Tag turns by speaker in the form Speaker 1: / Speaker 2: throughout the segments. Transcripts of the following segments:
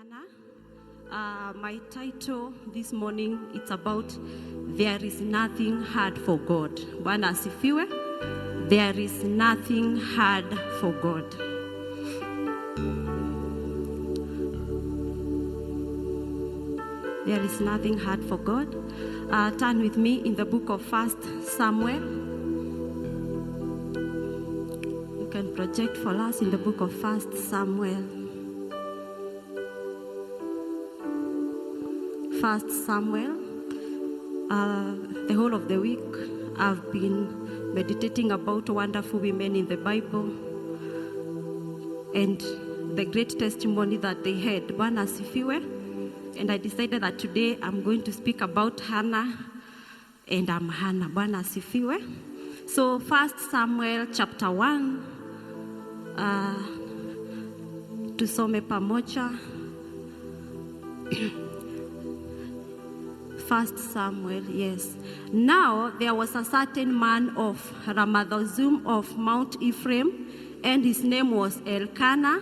Speaker 1: Hannah. My title this morning, it's about There is Nothing Hard for God. Bwana asifiwe. There is nothing hard for God. There is nothing hard for God. Turn with me in the book of 1 Samuel. You can project for us in the book of 1 Samuel. 1 Samuel. The whole of the week I've been meditating about wonderful women in the Bible and the great testimony that they had. Bwana asifiwe. And I decided that today I'm going to speak about Hannah, and I'm Hannah. Bwana asifiwe. So 1 Samuel chapter 1, tusome pamoja. 1 Samuel, yes. Now there was a certain man of Ramathozoom of Mount Ephraim, and his name was Elkanah,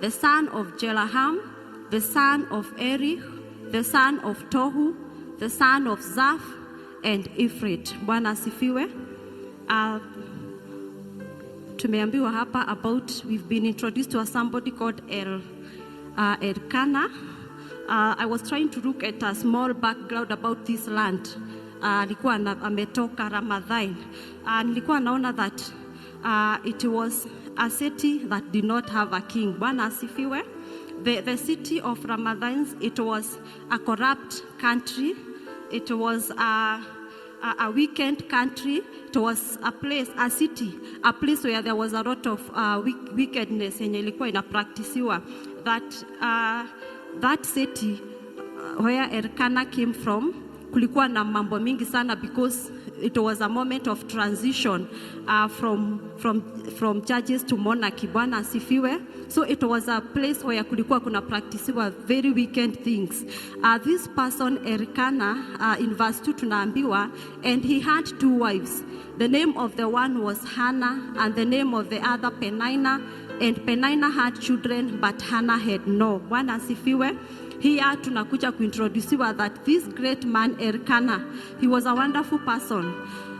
Speaker 1: the son of Jelaham, the son of Erich, the son of Tohu, the son of Zaph, and Ifrit. Bwana asifiwe. Tumeambiwa hapa about, we've been introduced to somebody called Elkanah. I was trying to look at a small background about this land. Nilikuwa ametoka Ramathaim. Nilikuwa naona that it was a city that did not have a king. Bwana asifiwe. The city of Ramathaim, it was a corrupt country. It was a wicked country. It was a place, a city, a place where there was a lot of wickedness yenye ilikuwa inapraktisiwa. That city where Elkanah came from, kulikuwa na mambo mingi sana because it was a moment of transition from judges to monarchy. Bwana asifiwe. So it was a place where kulikuwa kuna practisiwa very wicked things. This person Elkanah, in verse 2 tunaambiwa, and he had 2 wives. The name of the one was Hannah, and the name of the other Peninnah. And Peninnah had children, but Hannah had no. Bwana asifiwe. Here tunakuja kuintroduciwa that this great man Elkanah, he was a wonderful person.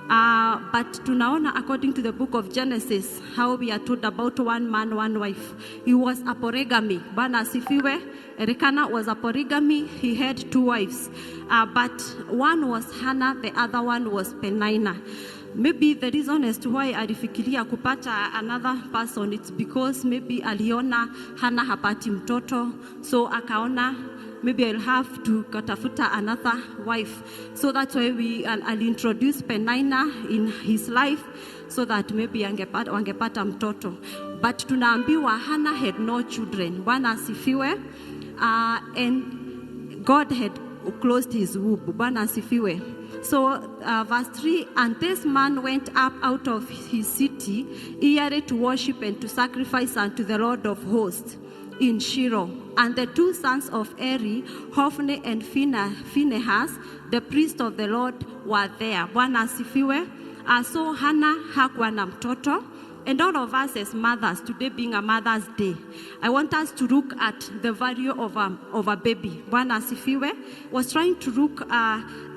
Speaker 1: But tunaona according to the book of Genesis, how we are told about one man, one wife. He was a polygamy. Bwana asifiwe. Elkanah was a polygamy. He had 2 wives. But one was Hannah, the other one was Peninnah. Maybe the reason as to why alifikiria kupata another person, it's because maybe aliona Hannah hapati mtoto, so akaona maybe I'll have to katafuta another wife. So that's why I'll introduce Peninnah in his life, so that maybe wangepata mtoto. But tunaambiwa Hannah had no children. Bwana asifiwe. And God had closed his womb. Bwana asifiwe. So verse 3, and this man went up out of his city yearly to worship and to sacrifice unto the Lord of hosts in Shiloh. And the 2 sons of Eli, Hophni and Phinehas, the priest of the Lord, were there. Bwana asifiwe. So Hannah hakuwa na mtoto. And all of us as mothers, today being a Mother's Day, I want us to look at the value of a baby. Bwana asifiwe. Was trying to look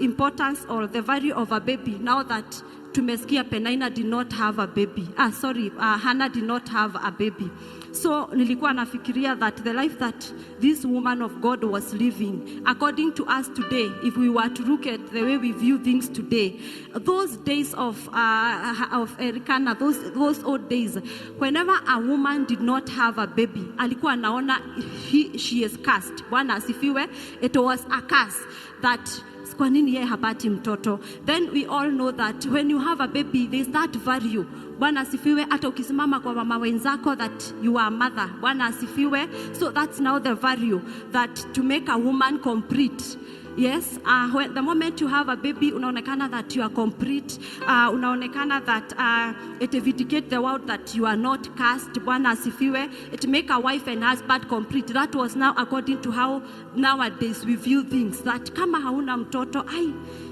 Speaker 1: importance or the value of a baby now that tumesikia Peninnah did not have a baby. Hannah did not have a baby. So nilikuwa nafikiria that the life that this woman of God was living, according to us today, if we were to look at the way we view things today, those days of Elkanah, those old days, whenever a woman did not have a baby, alikuwa naona she is cursed. Bwana asifiwe. It was a curse that kwa nini yeye hapati mtoto. Then we all know that when you have a baby, there's that value. Bwana asifiwe. Hata ukisimama kwa mama wenzako that you are a mother. Bwana asifiwe. So that's now the value that to make a woman complete. Yes, when the moment you have a baby, unaonekana that you are complete. Unaonekana that it vindicates the world that you are not cursed. Bwana asifiwe. It make a wife and husband complete. That was now according to how nowadays we view things. That kama hauna mtoto,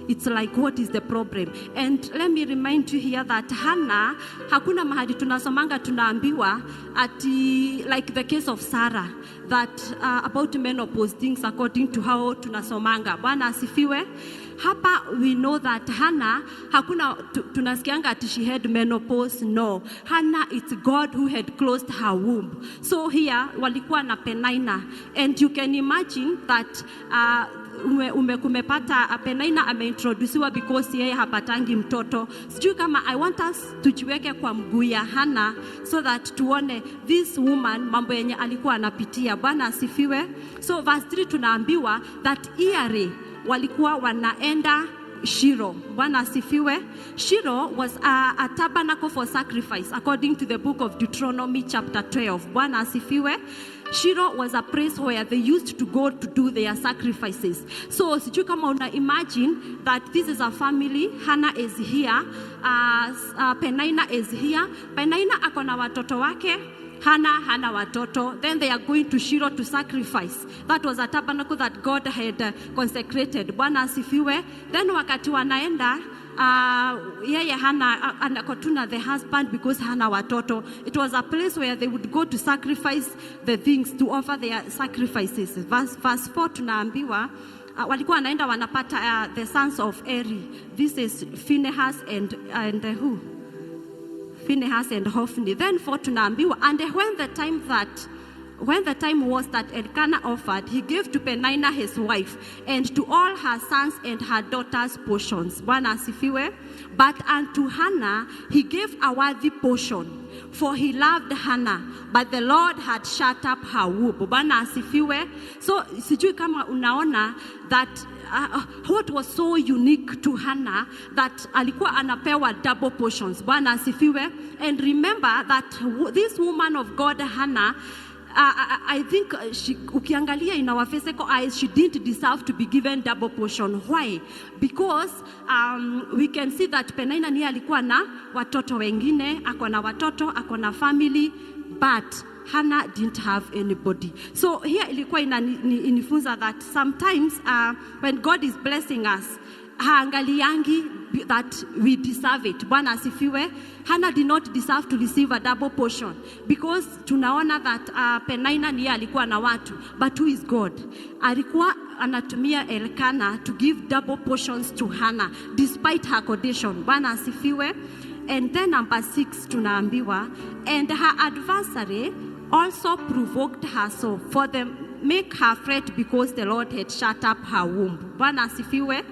Speaker 1: it's like, what is the problem? And let me remind you here that Hannah, hakuna mahali tunasomanga tunaambiwa ati, like the case of Sarah, that about menopause things according to how tunasomanga. Bwana asifiwe. Hapa we know that Hannah, hakuna tunasikianga ati she had menopause. No, Hannah, it's God who had closed her womb. So here walikuwa na Penina, and you can imagine that kumepata Penina ameintroduciwa because yeye hapatangi mtoto. Sijui kama I want us tujiweke kwa mguu ya Hannah so that tuone this woman mambo yenye alikuwa anapitia. Bwana asifiwe. So verse 3 tunaambiwa that Iyare walikuwa wanaenda Shiro. Bwana asifiwe. Shiro was a tabernacle for sacrifice according to the book of Deuteronomy chapter 12. Bwana asifiwe. Shiro was a place where they used to go to do their sacrifices. So sijui kama una imagine that this is a family. Hannah is here, Penina is here. Penina akona watoto wake, Hannah hana watoto. Then they are going to Shiro to sacrifice. That was a tabernacle that God had consecrated. Bwana asifiwe. Then wakati wanaenda, yeye Hannah anakotuna the husband because hana watoto. It was a place where they would go to sacrifice the things, to offer their sacrifices. Verse 4 tunaambiwa walikuwa wanaenda wanapata the sons of Eli. This is Phinehas and who? Phinehas and Hophni. Then 4 tunaambiwa, and when the time was that Elkanah offered, he gave to Penina his wife and to all her sons and her daughters portions. Bwana asifiwe. But unto Hannah he gave a worthy portion, for he loved Hannah, but the Lord had shut up her womb. Bwana asifiwe. So sijui kama unaona that what was so unique to Hannah that alikuwa anapewa double portions. Bwana asifiwe. And remember that this woman of God Hannah, I think ukiangalia in our physical eyes, she didn't deserve to be given double portion. Why? Because we can see that Penina ni alikuwa na watoto wengine, akona watoto, akona family, but Hannah didn't have anybody. So here ilikuwa inifunza that sometimes when God is blessing us, haangaliangi that we deserve it. Bwana asifiwe. Hannah did not deserve to receive a double portion because tunaona that Penina niye alikuwa na watu, but who is God? Alikuwa anatumia Elkanah to give double portions to Hannah despite her condition. Bwana asifiwe. And then number 6 tunaambiwa, and her adversary also provoked her so for them make her fret because the Lord had shut up her womb. Bwana asifiwe.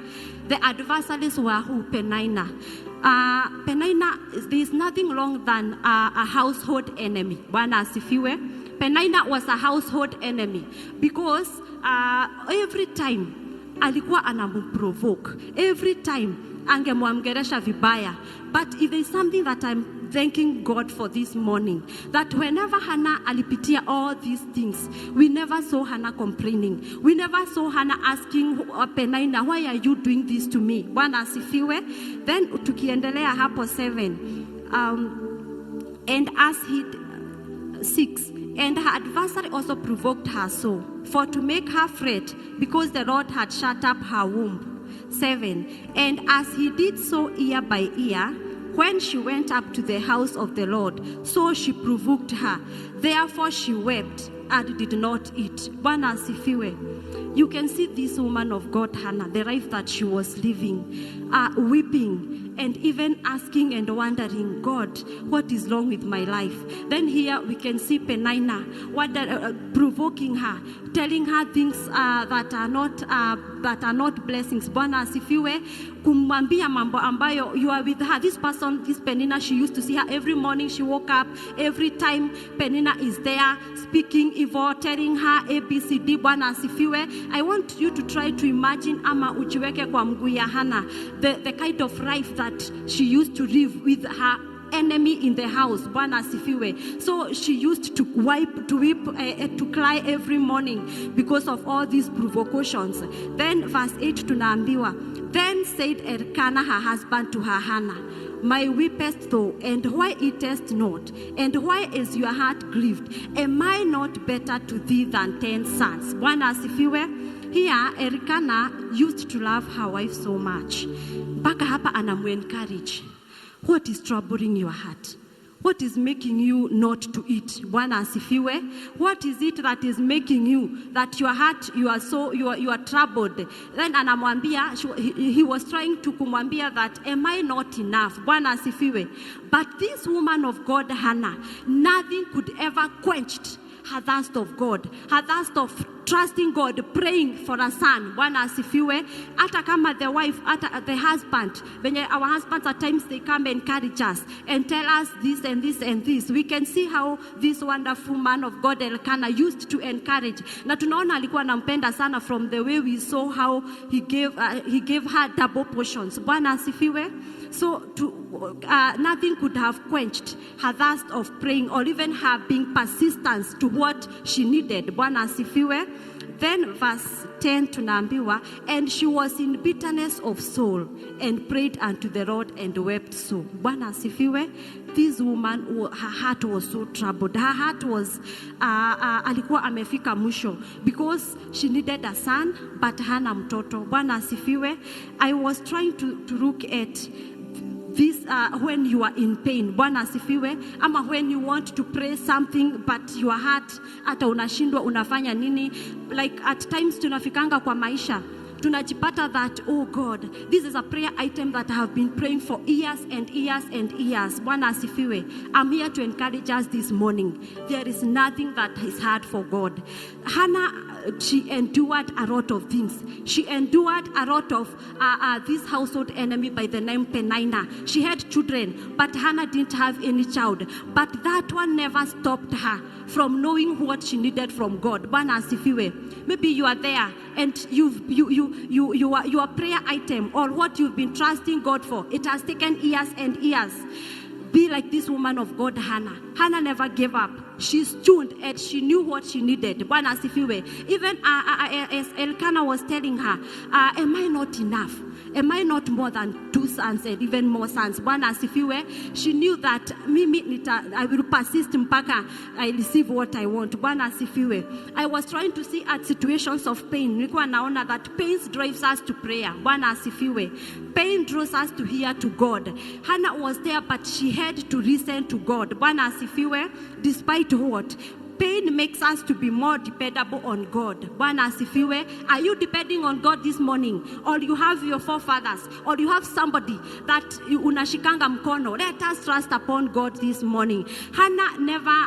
Speaker 1: The adversaries were who? Penina. Penina, there is nothing wrong than a household enemy. Bwana asifiwe. Penina was a household enemy because every time alikuwa anamuprovoke. Every time angemwamgeresha vibaya. But if there is something that I'm thanking God for this morning, that whenever Hannah alipitia all these things, we never saw Hannah complaining. We never saw Hannah asking Penina, why are you doing this to me? Bwana asifiwe. Then tukiendelea hapo 7, and as he 6, and her adversary also provoked her so for to make her fret because the Lord had shut up her womb. 7, and as he did so year by year, when she went up to the house of the Lord, so she provoked her. Therefore she wept and did not eat. Bwana asifiwe. You can see this woman of God, Hannah, the life that she was living, weeping and even asking and wondering, God, what is wrong with my life? Then here we can see Penina provoking her, telling her things that are not blessings. Bwana asifiwe. Kumwambia mambo ambayo you are with her. This person, this Penina, she used to see her every morning. She woke up, every time Penina is there, speaking evil, telling her ABCD. Bwana asifiwe. I want you to try to imagine ama ujiweke kwa mguu ya Hannah, the kind of life that she used to live with her enemy in the house. Bwana asifiwe. So she used to weep, to cry every morning because of all these provocations. Then verse 8 tunaambiwa, then said Elkanah her husband to her Hannah, my weepest thou, and why eatest not? And why is your heart grieved? Am I not better to thee than 10 sons? Bwana asifiwe. Here Elkanah used to love her wife so much. Mpaka hapa anamu-encourage. What is troubling your heart? What is making you not to eat? Bwana asifiwe. What is it that is making you that your heart, you are troubled? Then anamwambia, he was trying to kumwambia that, am I not enough? Bwana asifiwe. But this woman of God, Hannah, nothing could ever quench her thirst of God, her thirst of trusting God, praying for a son. Bwana asifiwe. Hata kama the wife, hata the husband, when our husbands at times they come and encourage us and tell us this and this and this. We can see how this wonderful man of God Elkanah used to encourage. Na tunaona alikuwa anampenda sana from the way we saw how he gave her double portions. Bwana asifiwe. So nothing could have quenched her thirst of praying or even her being persistent to what she needed. Bwana asifiwe. Then verse 10 tunaambiwa, and she was in bitterness of soul and prayed unto the Lord and wept so. Bwana asifiwe. This woman, her heart was so troubled. Her heart was, alikuwa amefika mwisho because she needed a son but hana mtoto. Bwana asifiwe. I was trying to look at this when you are in pain. Bwana asifiwe. Ama when you want to pray something but your heart hata unashindwa unafanya nini. Like at times tunafikanga kwa maisha tunajipata that, oh God, this is a prayer item that I have been praying for years and years and years. Bwana asifiwe. I'm here to encourage us this morning. There is nothing that is hard for God. Hannah, she endured a lot of things. She endured a lot of this household enemy by the name Penina. She had children, but Hannah didn't have any child. But that one never stopped her from knowing what she needed from God. Bwana asifiwe. Maybe you are there and your prayer item or what you've been trusting God for, it has taken years and years. Be like this woman of God, Hannah. Hannah never gave up. She stood and she knew what she needed. Bwana asifiwe. Even as Elkanah was telling her, am I not enough? Am I not more than 2 sons and even more sons? Bwana asifiwe. She knew that I will persist mpaka I receive what I want. Bwana asifiwe. I was trying to see at situations of pain. Nilikuwa naona that pain drives us to prayer. Bwana asifiwe. Pain draws us to hear to God. Hannah was there, but she had to listen to God. Bwana asifiwe. Despite what? Pain makes us to be more dependable on God. Bwana asifiwe. Are you depending on God this morning? Or you have your forefathers? Or you have somebody that unashikanga mkono? Let us trust upon God this morning. Hannah never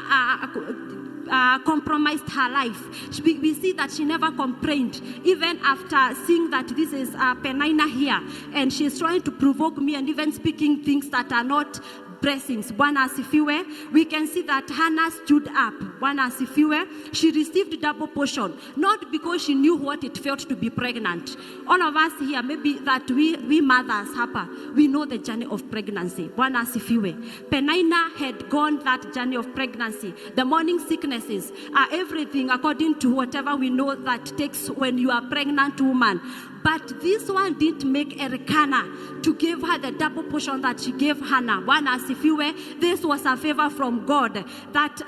Speaker 1: compromised her life. We see that she never complained, even after seeing that this is Penina here, and she's trying to provoke me and even speaking things that are not blessings. Bwana asifiwe. We can see that Hannah stood up. Bwana asifiwe. She received double portion, not because she knew what it felt to be pregnant. All of us here, maybe that we mothers hapa, we know the journey of pregnancy. Bwana asifiwe. Penina had gone that journey of pregnancy. The morning sicknesses are everything according to whatever we know that takes when you are a pregnant woman. But this one didn't make Elkanah to give her the double portion that she gave Hannah. Bwana asifiwe. This was a favor from God. But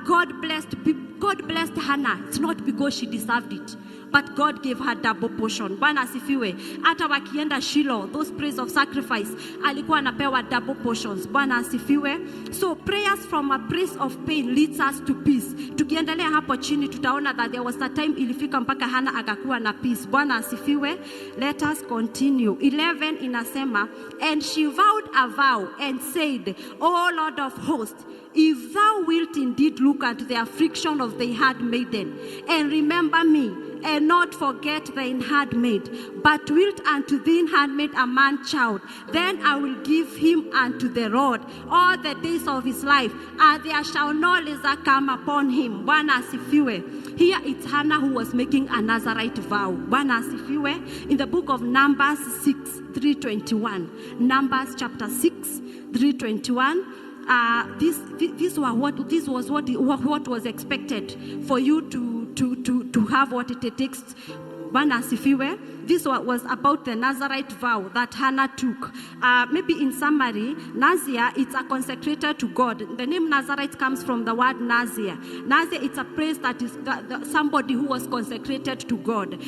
Speaker 1: God blessed Hannah. It's not because she deserved it, but God gave her double portion. Bwana asifiwe. Hata wakienda Shiloh, those prayers of sacrifice, alikuwa anapewa double portions. Bwana asifiwe. So prayers from a place of pain leads us to peace. Tukiendelea hapo chini tutaona that there was a time ilifika mpaka Hannah akakuwa na peace. Bwana asifiwe. Let us continue. 11 inasema, and she vowed a vow and said, O Lord of hosts, if thou wilt indeed look at the affliction of thy handmaiden, and remember me, and not forget thine handmaid, but wilt unto thine handmaid a man child, then I will give him unto the Lord all the days of his life, and there shall no lazar come upon him. Bwana asifiwe. Here it's Hannah who was making a Nazarite vow. Bwana asifiwe. In the book of Numbers 6:321. Numbers chapter 6:321. This was what was expected for you to have what it takes. Bwana asifiwe. This was about the Nazarite vow that Hannah took. Maybe in summary, Nazir, it's a consecrated to God. The name Nazarite comes from the word Nazir. Nazir, it's a place that is somebody who was consecrated to God.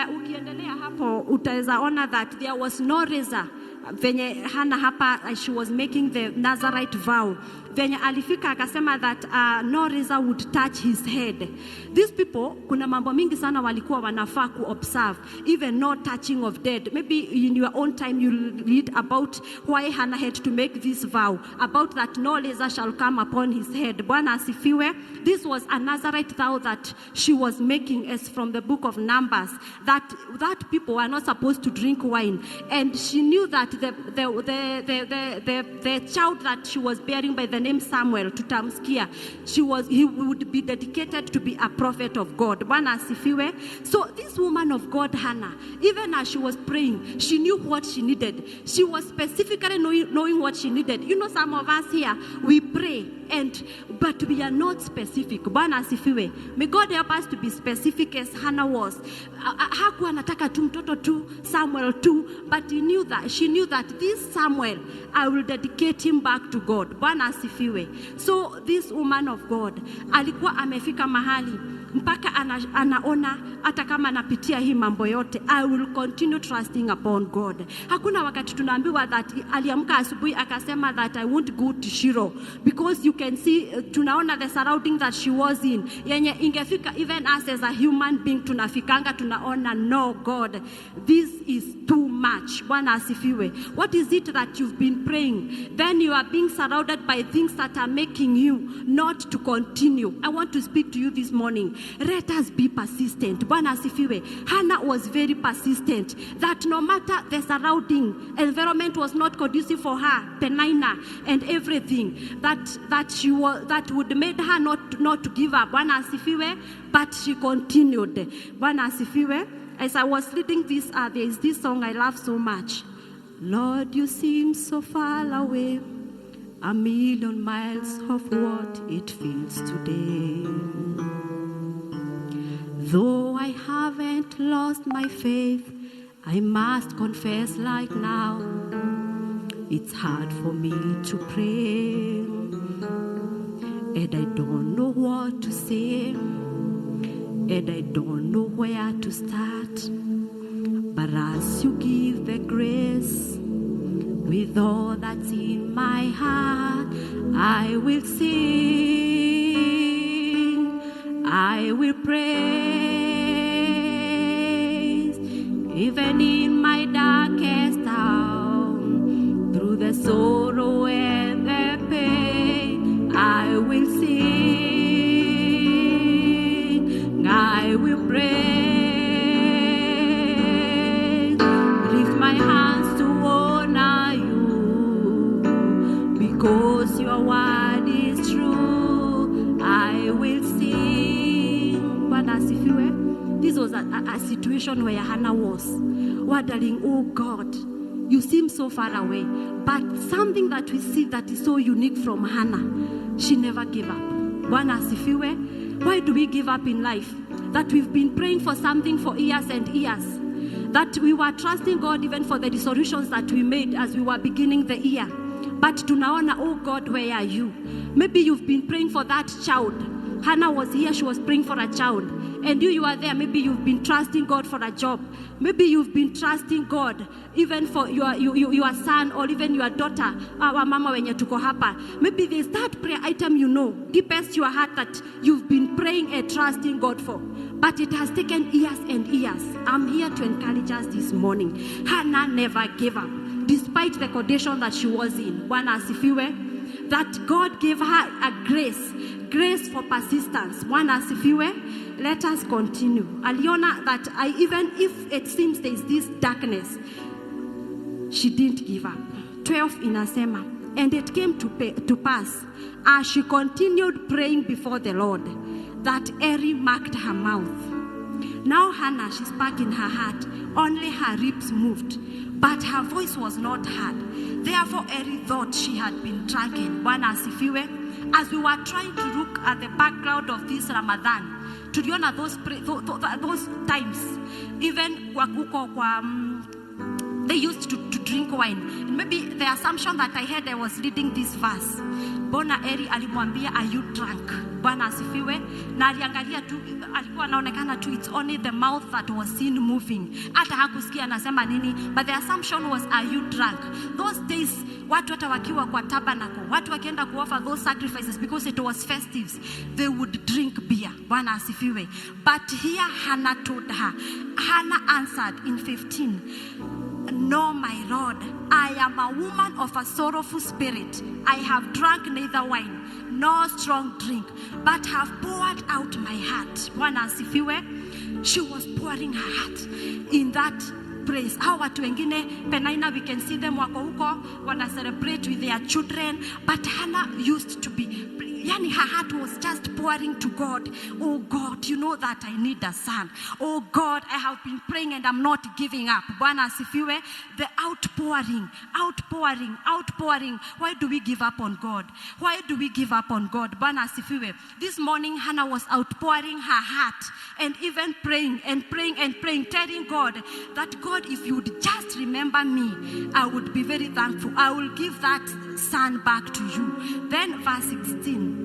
Speaker 1: Ukiendelea hapo utaweza ona that there was no razor venye Hannah hapa, she was making the Nazarite vow. Venye alifika akasema that no razor would touch his head. These people, kuna mambo mingi sana walikuwa wanafaa ku-observe, even no touching of dead. Maybe in your own time you read about why Hannah had to make this vow, about that no razor shall come upon his head. Bwana asifiwe. This was a Nazarite vow that she was making, as from the book of Numbers, that people were not supposed to drink wine. And she knew that the child that she was bearing by the name Samuel, tutamsikia, he would be dedicated to be a prophet of God. Bwana asifiwe. So this woman of God, Hannah, even as she was praying, she knew what she needed. She was specifically knowing what she needed. You know, some of us here, we pray, but we are not specific. Bwana asifiwe. May God help us to be specific as Hannah was. Hakuwa anataka tu mtoto tu, Samuel tu, but she knew that this Samuel, I will dedicate him back to God. Bwana asifiwe. So this woman of God alikuwa amefika mahali mpaka anaona hata kama anapitia hii mambo yote, I will continue trusting upon God. Hakuna wakati tunaambiwa that aliamka asubuhi akasema that I won't go to Shiro, because you can see, tunaona the surrounding that she was in, yenye ingefika even us as a human being tunafikanga tunaona, no God, this is too much. Bwana asifiwe. What is it that you've been praying? Then you are being surrounded by things that are making you not to continue. I want to speak to you this morning. Let us be persistent. Bwana asifiwe. Hannah was very persistent, that no matter the surrounding environment was not conducive for her, Penina and everything, that would made her not to give up. Bwana asifiwe. But she continued. Bwana asifiwe. As I was reading this, there is this song I love so much. Lord, you seem so far away, a million miles of what it feels today. Though I haven't lost my faith, I must confess like now, it's hard for me to pray, and I don't know what to say, and I don't know where to start. But as you give the grace, with all that's in my heart, I will sing, I will praise, even in my darkest hour, througthe sorrow and the pain, I will sing, I will praise. Because your word is true, I will sing. Bwana asifiwe. This was a situation where Hannah was wondering, oh God, you seem so far away. But something that we see that is so unique from Hannah, she never gave up. Bwana asifiwe. Why do we give up in life? That we've been praying for something for years and years, that we were trusting God even for the resolutions that we made as we were beginning the year. But tunaona, oh God, where are you? Maybe you've been praying for that child. Hannah was here, she was praying for a child. And you are there, maybe you've been trusting God for a job. Maybe you've been trusting God even for your son or even your daughter. Our mama wenye tuko hapa. Maybe there's that prayer item you know, deepest your heart, that you've been praying and trusting God for. But it has taken years and years. I'm here to encourage us this morning. Hannah never gave up, despite the condition that she was in. Bwana asifiwe. That God gave her a grace for persistence. Bwana asifiwe. Let us continue. Aliona that even if it seems there is this darkness, she didn't give up. 12 inasema, and it came to pass, as she continued praying before the Lord, that Eri marked her mouth. Now Hannah, she spoke in her heart, only her lips moved, but her voice was not heard. Therefore Eri thought she had been drunken. Bwana asifiwe. As we were trying to look at the background of this Ramadan, tuliona those times, even kwa They used to drink wine. And maybe the assumption that I had, I was reading this verse. Bona Eri alimwambia, are you drunk? Bwana asifiwe. Na aliangalia tu, alikuwa anaonekana tu, it's only the mouth that was seen moving. Hata hakusikia anasema nini. But the assumption was, are you drunk? Those days, watu hata wakiwa kwa tabernacle, watu wakienda kuoffer those sacrifices because it was festives, they would drink beer. Bwana asifiwe. But here Hannah told her. Hannah answered in 15, no, my Lord, I am a woman of a sorrowful spirit. I have drunk neither wine nor strong drink, but have poured out my heart. Bwana asifiwe. She was pouring her heart in that praise. Hao watu wengine Penina, we can see them wako huko wana celebrate with their children, but Hannah used to be, yani her heart was just pouring to God. Oh God, you know that I need a son. Oh God, I have been praying and I'm not giving up. Bwana asifiwe. The outpouring. Why do we give up on God? Why do we give up on God? Bwana asifiwe. This morning Hannah was outpouring her heart and even praying, telling God that God, if you would just remember me, I would be very thankful. I will give that son back to you. Then verse 16.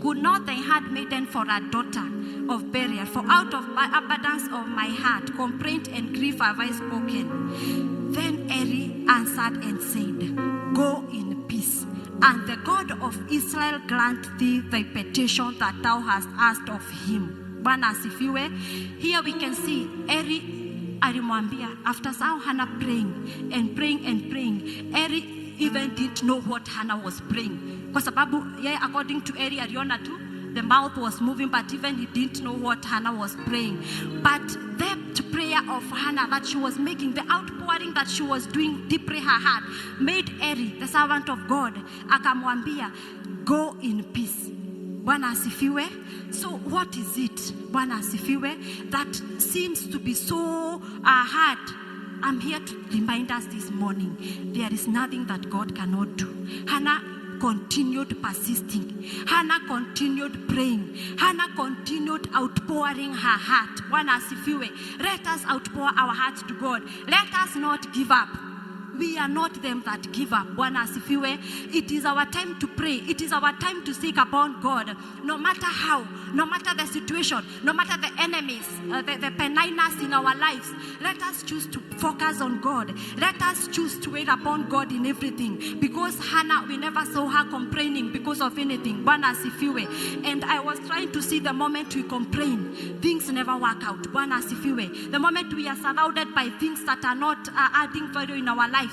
Speaker 1: Could not thy handmaiden for a daughter of burial, for out of abundance of my heart, complaint and grief have I spoken. Then Eri answered and said, go in peace, and the God of Israel grant thee thy petition that thou hast asked of him. Bwana asifiwe. Here we can see Eri alimwambia, after how Hannah praying, Eri even didn't know what Hannah was praying. Kwa sababu, according to Eri, aliona tu, the mouth was moving, but even he didn't know what Hannah was praying. But the prayer of Hannah that she was making, the outpouring that she was doing deeply her heart, made Eri, the servant of God, akamwambia, go in peace. Bwana asifiwe. So what is it, Bwana asifiwe, that seems to be so hard? I'm here to remind us this morning, there is nothing that God cannot do. Hannah continued persisting. Hannah continued praying. Hannah continued outpouring her heart. Bwana asifiwe. Let us outpour our hearts to God. Let us not give up. We are not them that give up. Bwana asifiwe. It is our time to pray. It is our time to seek upon God. No matter how, no matter the situation, no matter the enemies, the Peninas in our lives, let us choose to focus on God. Let us choose to wait upon God in everything. Because Hannah, we never saw her complaining because of anything. Bwana asifiwe. And I was trying to see the moment we complain, things never work out. Bwana asifiwe. The moment we are surrounded by things that are not adding value in our lives,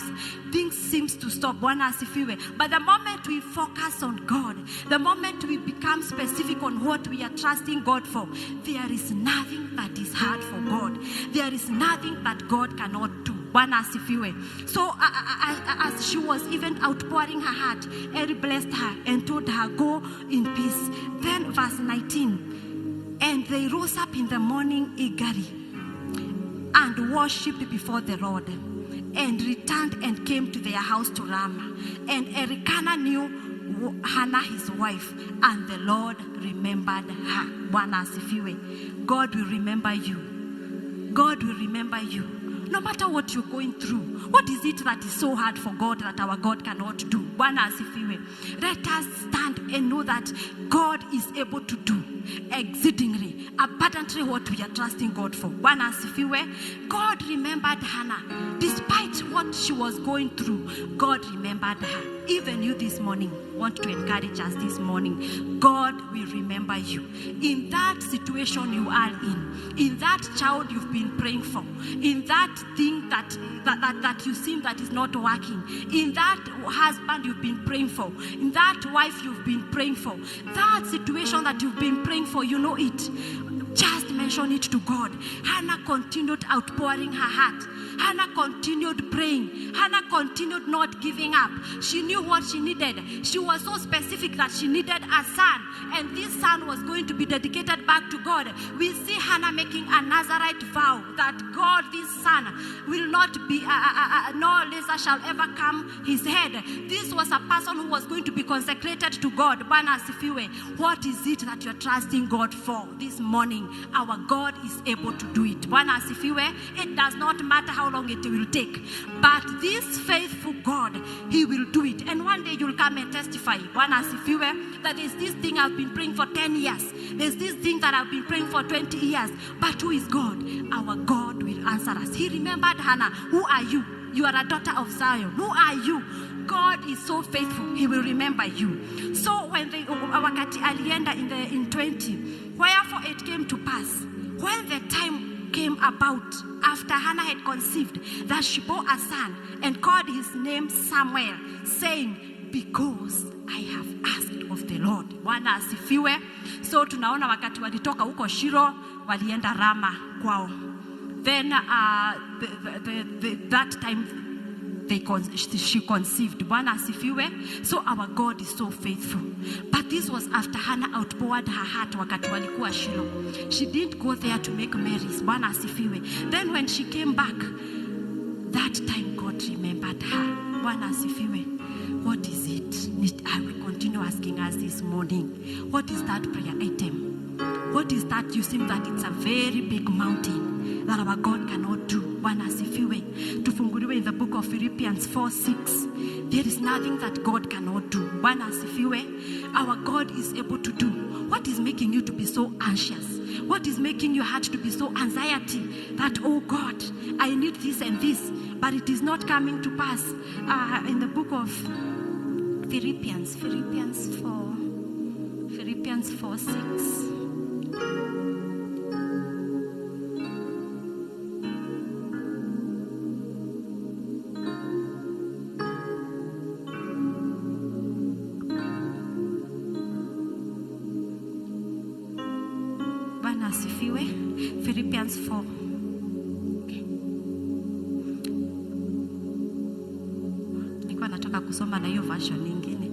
Speaker 1: things seems to stop. Bwana asifiwe. But the moment we focus on God, the moment we become specific on what we are trusting God for, there is nothing that is hard for God. There is nothing that God cannot do. Bwana asifiwe. So as she was even outpouring her heart, Eri blessed her and told her, go in peace. Then verse 19, and they rose up in the morning eagerly and worshipped before the Lord, and returned and came to their house to Ramah. And Elkanah knew Hannah his wife, and the Lord remembered her. Bwana asifiwe. God will remember you. God will remember you. No matter what you're going through, what is it that is so hard for God that our God cannot do? Bwana asifiwe. Let us stand and know that God is able to do exceedingly, abundantly what we are trusting God for. Bwana asifiwe. God remembered Hannah. Despite what she was going through, God remembered her. Even you this morning, want to encourage us this morning, God will remember you. In that situation you are in that child you've been praying for, in that thing that you seem that is not working, in that husband you've been praying for, in that wife you've been praying for, that situation that you've been praying for, you know it. Just mention it to God. Hannah continued outpouring her heart. Hannah continued praying. Hannah continued not giving up. She knew what she needed. She was so specific that she needed a son, and this son was going to be dedicated back to God. We see Hannah making a Nazarite vow that God, this son will not be, no laser shall ever come his head. This was a person who was going to be consecrated to God. Bwana asifiwe. What is it that you're trusting God for this morning? Our God is able to do it. Bwana asifiwe. It does not matter how how long it will take. But this faithful God, he will do it. And one day you'll come and testify, Bwana asifiwe, that there's this thing I've been praying for 10 years. There's this thing that I've been praying for 20 years. But who is God? Our God will answer us. He remembered Hannah. Who are you? You are a daughter of Zion. Who are you? God is so faithful. He will remember you. So when wakati alienda in 20, wherefore it came to pass, when the time came about, after Hannah had conceived, that she bore a son and called his name Samuel, saying, because I have asked of the Lord. Bwana asifiwe. So tunaona wakati walitoka huko Shilo, walienda Rama kwao. Then that time she conceived. Bwana asifiwe. So our God is so faithful. But this was after Hannah outpoured her heart wakati walikuwa Shilo. She didn't go there to make merries. Bwana asifiwe. Then when she came back, that time God remembered her. Bwana asifiwe. What is it? I will continue asking us this morning. What is that prayer item? What is that? You seem that it's a very big mountain that our God cannot do. Bwana asifiwe. Tufunguliwe in the book of Philippians 4:6. There is nothing that God cannot do. Bwana asifiwe. Our God is able to do. What is making you to be so anxious? What is making your heart to be so anxiety that, oh God, I need this and this, but it is not coming to pass? In the book of Philippians 4:6. Philippians 4. Nilikuwa nataka kusoma na hiyo version nyingine.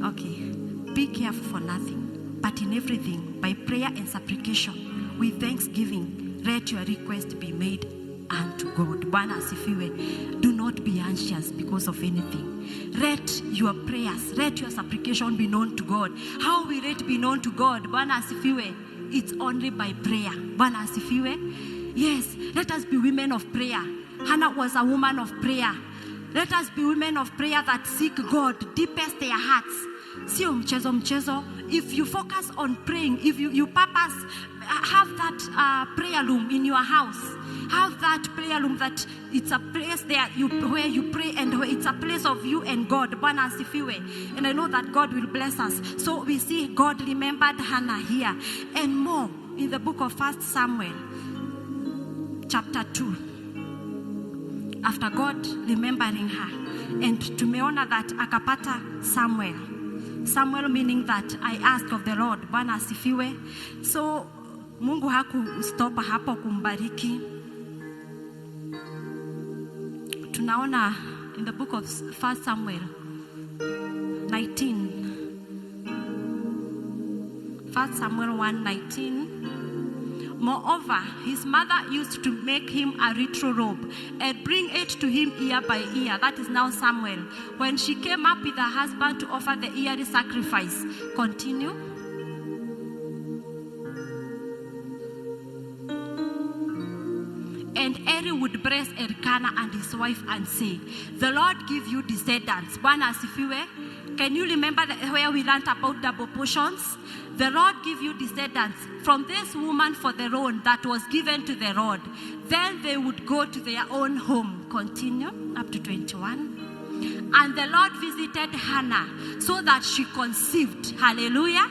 Speaker 1: Okay. Be careful for nothing, but in everything, by prayer and supplication, with thanksgiving, let your request be made unto God. Bwana asifiwe. Do not be anxious because of anything. Let your prayers, let your supplication be known to God. How will it be known to God? Bwana asifiwe. It's only by prayer. Bwana asifiwe. Yes, let us be women of prayer. Hannah was a woman of prayer. Let us be women of prayer that seek God deepest their hearts. Sio mchezo. If you focus on praying, if you purpose, have that prayer room in your house. Have that prayer room that it's a place there where you pray, and where it's a place of you and God. Bwana asifiwe. And I know that God will bless us. So we see God remembered Hannah here. And more in the book of 1 Samuel chapter 2. After God remembering her, and tumeona that akapata Samuel meaning that I asked of the Lord. Bwana asifiwe. So Mungu hakustopa hapo kumbariki. Tunaona in the book of 1 Samuel 19. 1 Samuel 1:19. Moreover, his mother used to make him a retro robe and bring it to him year by year. That is now Samuel. When she came up with her husband to offer the yearly sacrifice. Continue. And Eli would bless Elkanah and his wife and say, the Lord give you descendants. Bwana asifiwe. Can you remember where we learned about double portions? The Lord give you descendants from this woman for the loan that was given to the Lord. Then they would go to their own home. Continue up to 21. And the Lord visited Hannah so that she conceived. Hallelujah.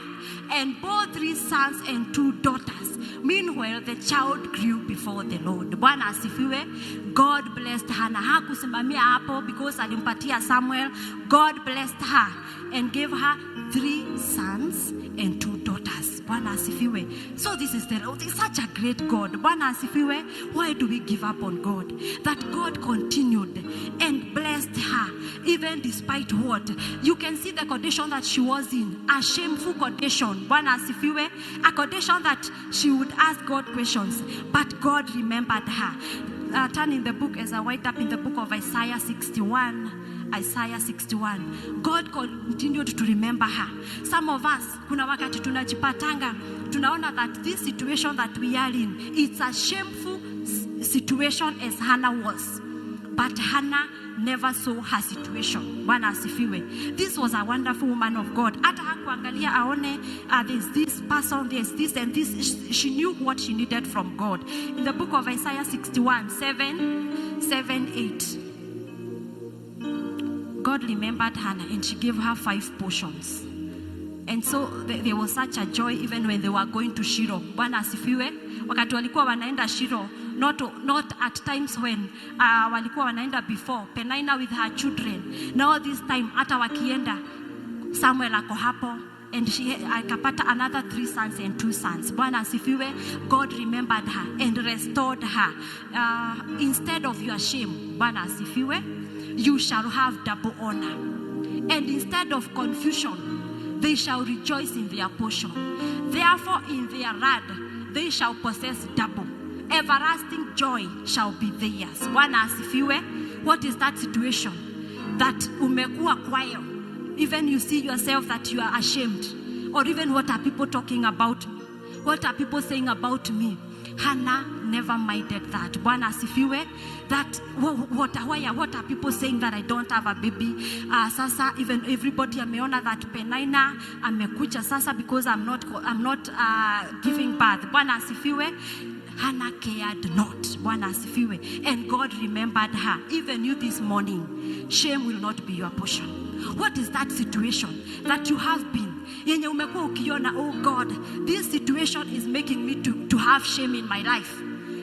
Speaker 1: And bore 3 sons and 2 daughters. Meanwhile, the child grew before the Lord. Bwana asifiwe. God blessed Hannah. Hakusimamia hapo because alimpatia Samuel. God blessed her and gave her 3 sons and 2 daughters. Bwana asifiwe. So this is such a great God. Bwana asifiwe. Why do we give up on God? That God continued and blessed her even despite what? You can see the condition that she was in. A shameful condition. Bwana asifiwe. A condition that she would ask God questions. But God remembered her. Turn in the book as I wind up in the book of Isaiah 61. Isaiah 61. God continued to remember her. Some of us, kuna wakati tunajipatanga, tunaona that this situation that we are in, it's a shameful situation as Hannah was. But Hannah never saw her situation. Bwana asifiwe. This was a wonderful woman of God. Hata hakuangalia aone there's this person, there's this and this. She knew what she needed from God. In the book of Isaiah 61, 7, 8. God remembered Hannah and she gave her 5 portions. And so there was such a joy even when they were going to Shiloh. Bwana asifiwe. Wakati walikuwa wanaenda Shiloh, not at times when walikuwa wanaenda before, Penina with her children. Now this time hata wakienda, Samuel ako hapo, and she akapata another 3 sons and 2 sons. Bwana asifiwe. God remembered her and restored her. Instead of your shame, Bwana asifiwe, you shall have double honor. And instead of confusion, they shall rejoice in their portion. Therefore in their rod they shall possess double. Everlasting joy shall be theirs. Bwana asifiwe. What is that situation that umekuwa kwayo? Even you see yourself that you are ashamed, or even what are people talking about? What are people saying about me? Hannah never minded that. Bwana asifiwe. That what are people saying that I don't have a baby? Sasa even everybody ameona that Penina amekucha sasa because I'm not giving birth. Bwana asifiwe. Hannah cared not. Bwana asifiwe. And God remembered her. Even you this morning, shame will not be your portion. What is that situation that you have been? Yenye umekuwa ukiona, oh God, this situation is making me to have shame in my life.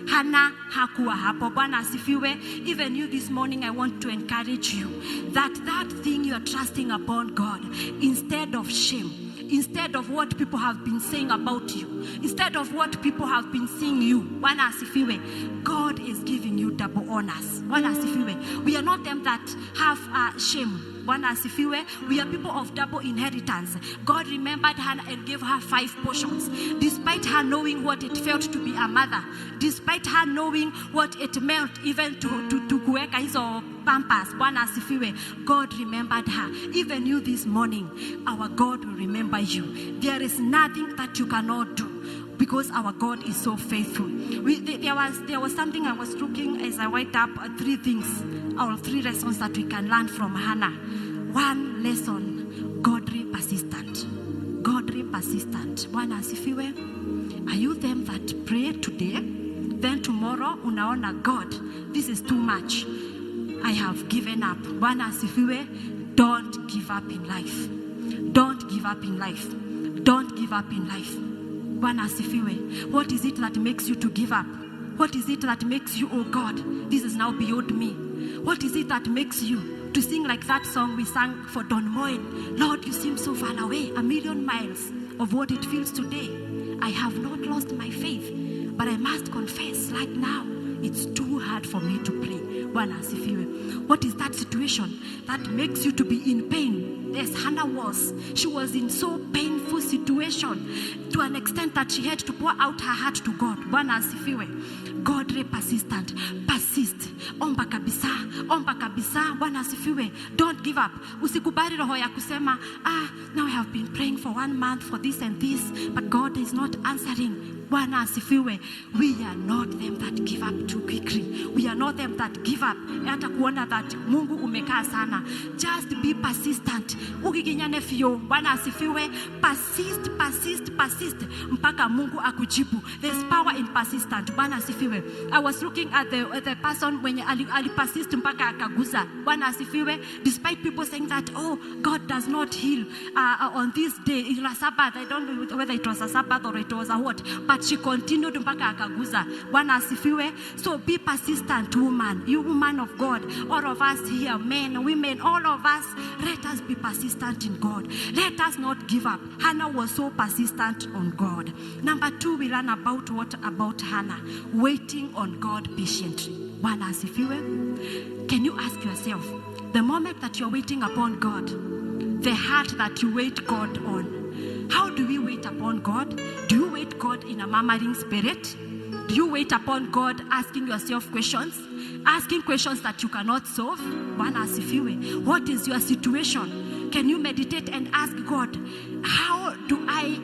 Speaker 1: Hannah hakuwa hapo. Bwana asifiwe. Even you this morning, I want to encourage you that thing you are trusting upon God, instead of shame, instead of what people have been saying about you, instead of what people have been seeing you, Bwana asifiwe, God is giving you double honors. Bwana asifiwe. We are not them that have shame. Bwana asifiwe. We are people of double inheritance. God remembered Hannah and gave her 5 portions. Despite her knowing what it felt to be a mother, despite her knowing what it meant even to kuweka hizo pampers. Bwana asifiwe. God remembered her. Even you this morning, our God will remember you. There is nothing that you cannot do, because our God is so faithful. There was something I was looking as I write up 3 things, or 3 lessons that we can learn from Hannah. 1 lesson, godly persistent. Godly persistent. Bwana asifiwe. Are you them that pray today, then tomorrow unaona, God, this is too much, I have given up? Bwana asifiwe. Don't give up in life. Don't give up in life. Don't give up in life. Bwana asifiwe. What is it that makes you to give up? What is it that makes you, oh God, this is now beyond me? What is it that makes you to sing like that song we sang for Don Moen? Lord, you seem so far away, a million miles of what it feels today. I have not lost my faith, but I must confess right now, it's too hard for me to pray. Bwana asifiwe. What is that situation that makes you to be in pain? Yes, Hannah was. She was in so painful situation to an extent that she had to pour out her heart to God. Bwana asifiwe. Godly persistent. Persist. Omba kabisa. Omba kabisa. Bwana asifiwe. Don't give up. Usikubali roho ya kusema, now I have been praying for 1 month for this and this, but God is not answering. Bwana asifiwe. We are not them that give up too quickly. We are not them that give up. Hata kuona that Mungu umekaa sana. Just be persistent. Ukikinyane fio. Bwana asifiwe. Persist, persist, persist. Mpaka Mungu akujibu. There's power in persistent. Bwana asifiwe. I was looking at the person when ali persist mpaka akaguza. Bwana asifiwe. Despite people saying that, oh, God does not heal on this day. It was a Sabbath. I don't know whether it was a Sabbath or it was a what. But she continued mpaka akaguza. Bwana asifiwe. So be persistent, woman. You woman of God. All of us here, men, women, all of us, let us be persistent in God. Let us not give up. Hannah was so persistent on God. Number 2, we learn about Hannah? Waiting on God patiently. Bwana asifiwe. Can you ask yourself, the moment that you're waiting upon God, the heart that you wait God on, how do we wait upon God? Do you wait God in a murmuring spirit? Do you wait upon God asking yourself questions? Asking questions that you cannot solve? Bwana asifiwe. What is your situation? Can you meditate and ask God, how do I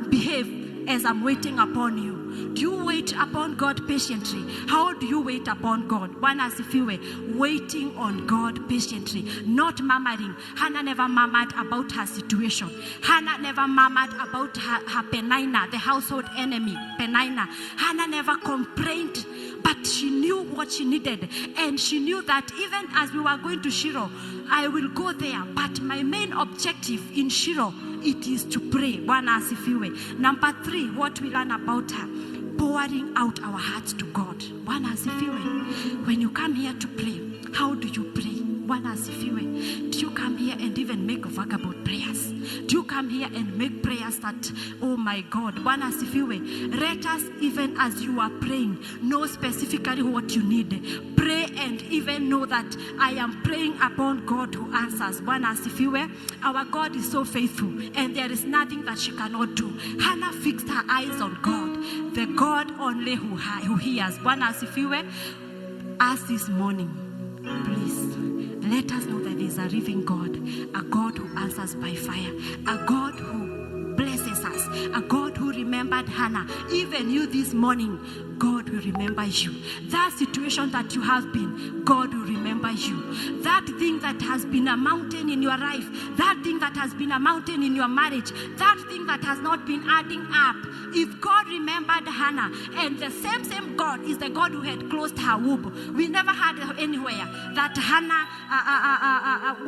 Speaker 1: behave
Speaker 2: as I'm waiting upon you? Do you wait upon God patiently? How do you wait upon God? Bwana asifiwe. Waiting on God patiently, not murmuring. Hannah never murmured about her situation. Hannah never murmured about her Penina, the household enemy, Penina. Hannah never complained, but she knew what she needed. And she knew that even as we were going to Shiloh, I will go there, but my main objective in Shiloh, it is to pray. Bwana asifiwe. Number 3, what we learn about her, pouring out our hearts to God. Bwana asifiwe. When you come here to pray, how do you pray? Bwana asifiwe. Do you come here and even make vagabond prayers? Do you come here and make prayers that, oh my God, Bwana asifiwe. Let us, even as you are praying, know specifically what you need. Pray and even know that I am praying upon God who answers. Bwana asifiwe. Our God is so faithful, and there is nothing that she cannot do. Hannah fixed her eyes on God, the God only who hears. Bwana asifiwe. As this morning, please, let us know that there is a living God, a God who answers by fire, a God who blesses us, a God who remembered Hannah. Even you this morning, God will remember you. That situation that you have been, God will remember you. That thing that has been a mountain in your life, that thing that has been a mountain in your marriage, that thing that has not been adding up, if God remembered Hannah, and the same God is the God who had closed her womb. We never had anywhere that Hannah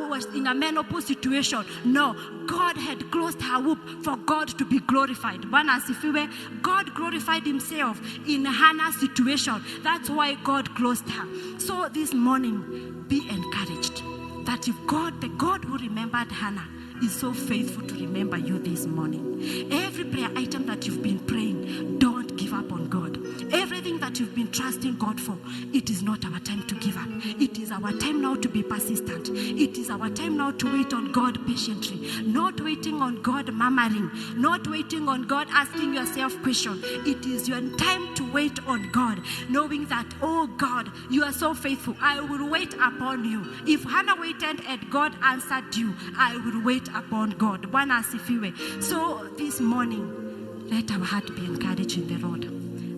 Speaker 2: was in a menopause situation. No, God had closed her womb for God to be glorified. Bwana asifiwe. God glorified himself in Hannah's situation. That's why God closed her. So this morning, be encouraged that if God, the God who remembered Hannah, is so faithful to remember you this morning. Every prayer item that you've been praying, don't give up on God. Everything that you've been trusting God for, it is not our time to give up. It is our time now to be persistent. It is our time now to wait on God patiently. Not waiting on God murmuring. Not waiting on God asking yourself questions. It is your time to wait on God, knowing that, oh God, you are so faithful. I will wait upon you. If Hannah waited and God answered you, I will wait upon God. Bwana asifiwe. So this morning, let our heart be encouraged in the Lord.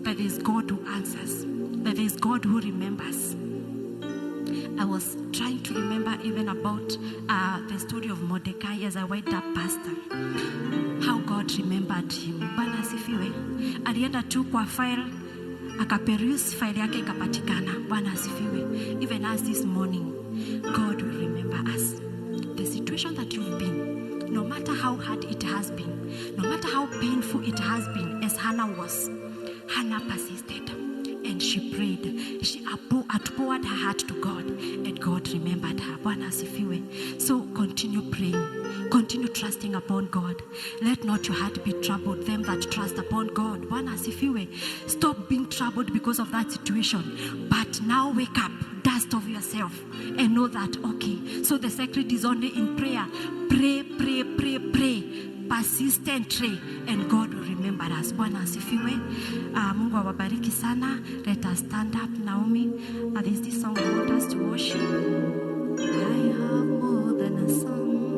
Speaker 2: That is God who answers. That is God who remembers. I was trying to remember even about the story of Mordecai as I went up pastor. How God remembered him. Bwana asifiwe. Alienda tu kwa file, akaperuse file yake ikapatikana. Bwana asifiwe. Even as this morning, God will remember us. The situation that you've been, no matter how hard it has been, no matter how painful it has been, as Hannah was, Hannah persisted and she prayed. She poured her heart to God, and God remembered her. Bwana asifiwe. So continue praying, continue trusting upon God. Let not your heart be troubled. Them that trust upon God, Bwana asifiwe. Stop being troubled because of that situation. But now wake up, dust off yourself, and know that, okay, so the secret is only in prayer. Pray, pray, pray, pray. Persistently, and God will remember us. Bwana asifiwe. Mungu awabariki sana. Let us stand up, Naomi. There's this song I want us to worship. I have more than a song.